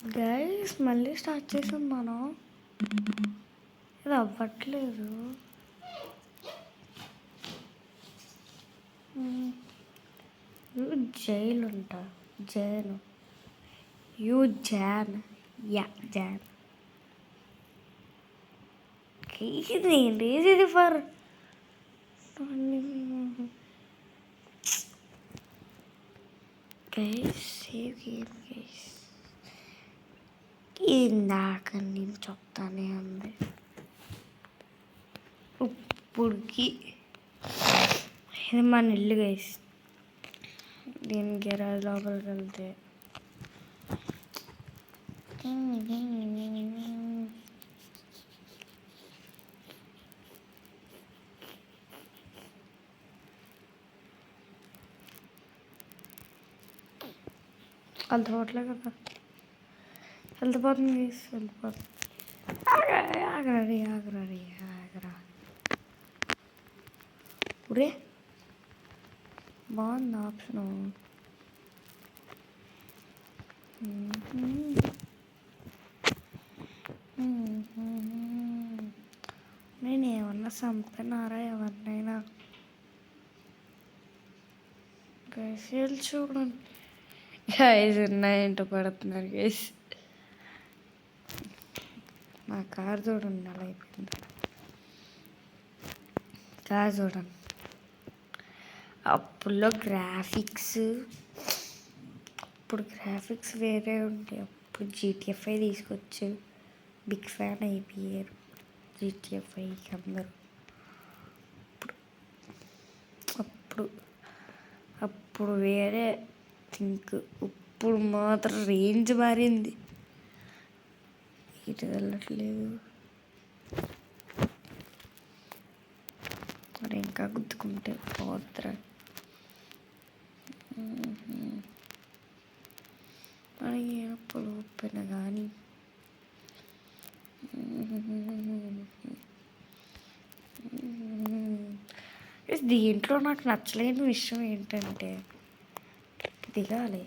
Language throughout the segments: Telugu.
గైస్ మళ్ళీ స్టార్ట్ చేసాం మనం. ఇది అవ్వట్లేదు. జైలు ఉంటా జైన్ జాన్ యా జాన్. ఇది for guys save game guys. ఇందాక నేను చెప్తానే ఉంది. ఇప్పుడుకి ఇది మన ఇల్లు గైస్. దీని గెరాజ్ లోపలికి వెళ్తే వెళ్తుపోవట్లే కదా. వెళ్తుపోతుంది గైస్, వెళ్ళిపోతుంది. ఆగరా ఉరే బాగుంది ఆప్షను. నేను ఏమన్నా చంపినారా ఎవరినైనా? గైస్ చూడండి గైస్, ఉన్నాయంటూ పడుతున్నారు గైస్. మా కార్ చూడండి అలా అయిపోయింది. కార్ చూడండి. అప్పుడులో గ్రాఫిక్స్ వేరే ఉంటాయి. అప్పుడు జీటీఎఫ్ఐ తీసుకొచ్చారు. బిగ్ ఫ్యాన్ అయిపోయారు జీటీఎఫ్ఐకి అందరూ. అప్పుడు వేరే థింక్. ఇప్పుడు మాత్రం రేంజ్ మారింది. ఇటు వెళ్ళట్లేదు మరి. ఇంకా గుద్దుకుంటే పోద్రా. మనకి ఎప్పుడు ఓపెన్ కానీ దీంట్లో నాకు నచ్చలేని విషయం ఏంటంటే దిగాలి.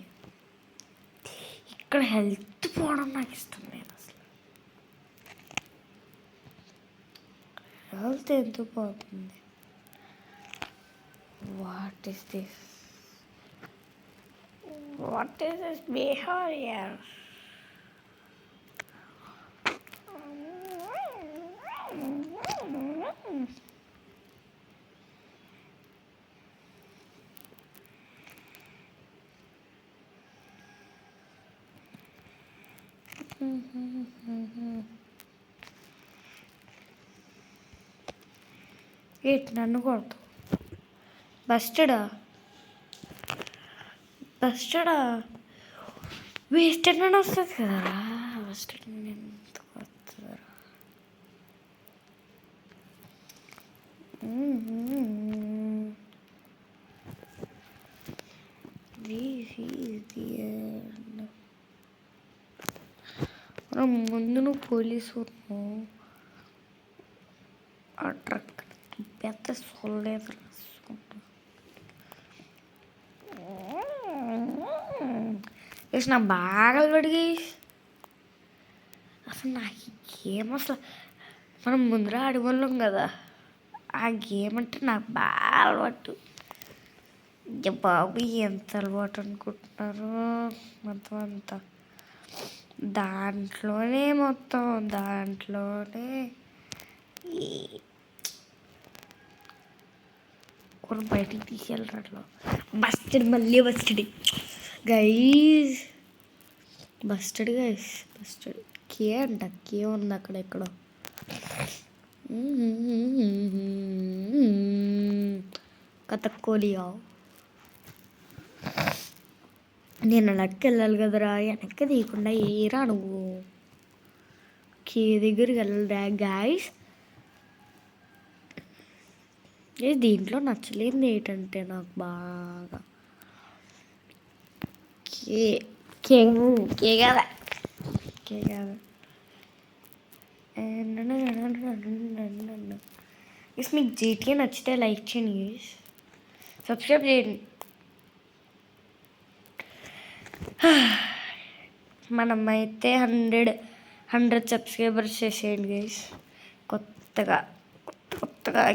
ఇక్కడ హెల్త్ పోవడం నాకు ఇష్టం లేదు అసలు. హెల్త్ ఎందుకు పోతుంది? What is this behaviour? ఏంటి నన్ను కొడతావు? బస్టడా వేస్టెడ్ అని వస్తుంది కదరా. వేస్టెడ్ ఎందుకు వస్తుందా? మనం ముందు నువ్వు పోలీసు ఆ ట్రక్ పెద్ద సొల్లేదు రాసుకుంటా. నా బాగా అలవాటుగా అసలు నాకు ఈ గేమ్ అసలు మనం ముందర ఆడవాళ్ళం కదా. ఆ గేమ్ అంటే నాకు బాగా అలవాటు. బాబు ఎంత అలవాటు అనుకుంటున్నారు మొత్తం అంతా. దాంట్లోనే కొన్ని బయటికి తీసుకెళ్ళరు అట్లా. మళ్ళీ బస్టెడ్ గైస్. కే అంట, కే ఉంది అక్కడ ఎక్కడో. కథక్కోలియా. నేను అలాగే వెళ్ళాలి కదరా. వెనక్కి తీయకుండా ఏరా నువ్వు. కే దగ్గరికి వెళ్ళరా గాయస్. దీంట్లో నచ్చలేదు ఏంటంటే నాకు బాగా కే కదా. మీకు జీటీఏ నచ్చితే లైక్ చేయండి, సబ్స్క్రైబ్ చేయండి. మనమైతే 100 సబ్స్క్రైబర్స్ చేసేయండి గైస్. కొత్తగా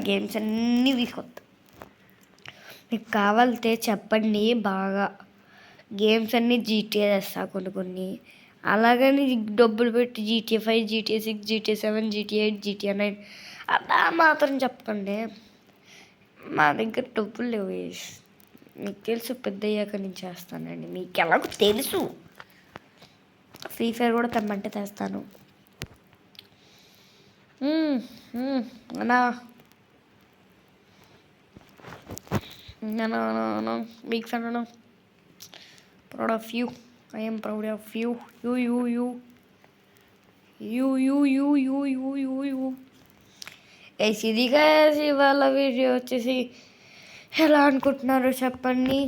గేమ్స్ అన్నీ తీసుకొస్తా. మీకు కావాలితే చెప్పండి. బాగా గేమ్స్ అన్నీ జీటీఏ తెస్తా కొన్ని. అలాగని డబ్బులు పెట్టి GTA 5, GTA 6, GTA 7, GTA 8, GTA 9 అలా మాత్రం చెప్పండి. మా దగ్గర డబ్బులు లేవు. మీకు తెలుసు, పెద్ద అయ్యాక నేను చేస్తానండి. మీకు ఎలాగో తెలుసు. ఫ్రీ ఫైర్ కూడా తెమ్మంటే తెస్తాను. అన్నా బిగ్ ఫ్యాన్ అన్నా. Proud of you. I am proud of you. You. ఇది guys, ఇవాళ వీడియో వచ్చేసి ఎలా అనుకుంటున్నారో చెప్పండి.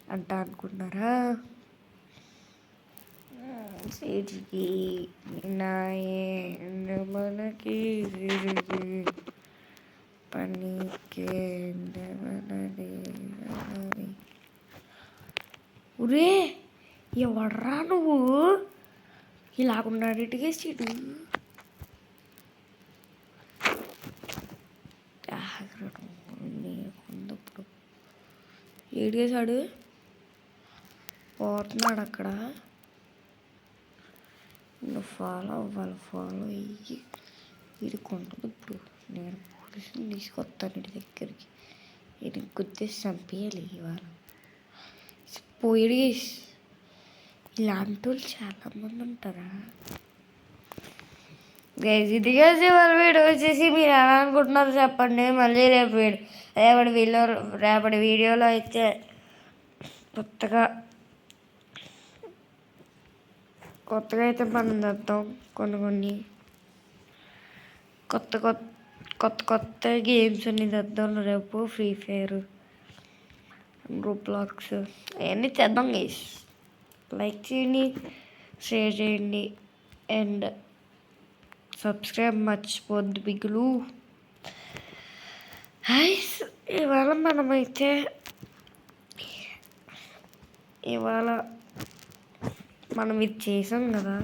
అనుకుంటున్నారా? సిరికి నాయే మనకి పనికి ఉరే ఎవడ్రా నువ్వు ఇలాగున్నాడు ఇటుకేసిడు. కొందప్పుడు ఏడిగేశాడు పోతున్నాడు అక్కడ. నువ్వు ఫాలో అయ్యి ఇది కొంటుంది. ఇప్పుడు నేను పోలీసుని తీసుకొస్తాను ఇంటి దగ్గరికి. ఇది గుద్దేసి చంపేయాలి ఇవాళ. పోయి ఇలాంటి వాళ్ళు చాలామంది ఉంటారా గైస్? ఇది కలిసి వాళ్ళ వీడియో వచ్చేసి మీరు ఎలా అనుకుంటున్నారు చెప్పండి. మళ్ళీ రేపటి వీడియోలో అయితే కొత్తగా అయితే మనం తెద్దాం. కొన్ని కొత్త గేమ్స్ అన్నీ తెద్దాం రేపు. ఫ్రీ ఫైర్, రోబ్లాక్స్ అవన్నీ తెద్దాం గైస్. లైక్ చేయండి, షేర్ చేయండి అండ్ సబ్స్క్రైబ్ మర్చిపోద్దు బిగులు. ఇవాళ మనం ఇది చేసాం కదా.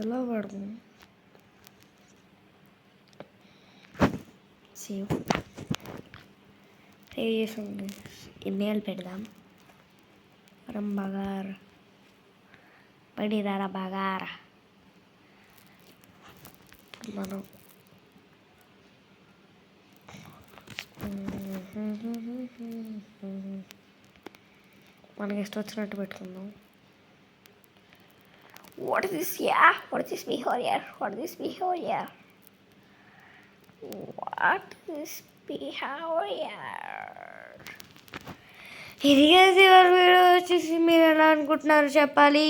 ఎలా వాడము సేవ్ చేసాం. ఇమెయిల్ పెడదాం. పడిరారా బగారా మనం మనకి ఇష్టం వచ్చినట్టు పెట్టుకుందాం. What is this behavior? ఇది కలిసి వాళ్ళ వీడియో వచ్చేసి మీరు ఎలా అనుకుంటున్నారు చెప్పాలి.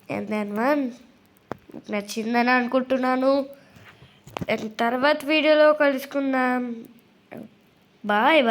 మీకు నచ్చిందని అనుకుంటున్నాను. తర్వాత వీడియోలో కలుసుకుందాం. బాయ్.